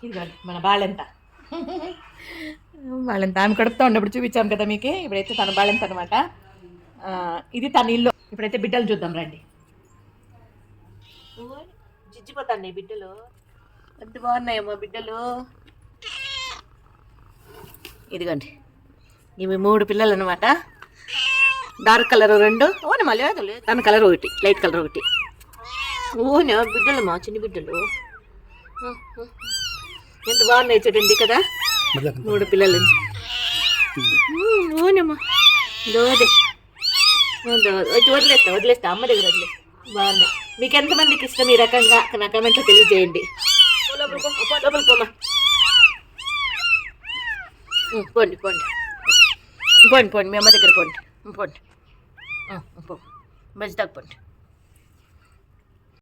ఇదిగోండి మన బాళెంత. బాళెంత ఆమె కడుపుతూ ఉన్నప్పుడు చూపించాం కదా మీకు. ఇప్పుడైతే తన బాళెంత అనమాట. ఇది తన ఇల్లు. ఇప్పుడైతే బిడ్డలు చూద్దాం రండి. జిజ్జిపోతాయి బిడ్డలు, ఎంత బాగున్నాయమ్మా బిడ్డలు. ఇదిగోండి ఇవి 3 పిల్లలు అనమాట. డార్క్ కలర్ 2, ఓనమ్మా లేదు లేదు, తన కలర్ ఒకటి, లైట్ కలర్ ఒకటి. ఓనా బిడ్డలమ్మా, చిన్న బిడ్డలు ఎంత బాగున్నాయి చూడండి కదా. 3 పిల్లలు. ఓనమ్మా దోదే వదిలేస్తా అమ్మ దగ్గర వదిలేస్తా. బాగున్నాయి. మీకు ఎంతమందికి ఇష్టం ఈ రకంగా నా కామెంట్లో తెలియజేయండి. లోపల పోమా, పోండి పోండి పోండి పోండి, మీ అమ్మ దగ్గర పోండి. పోండి పో, మంచి దాకా పోండి.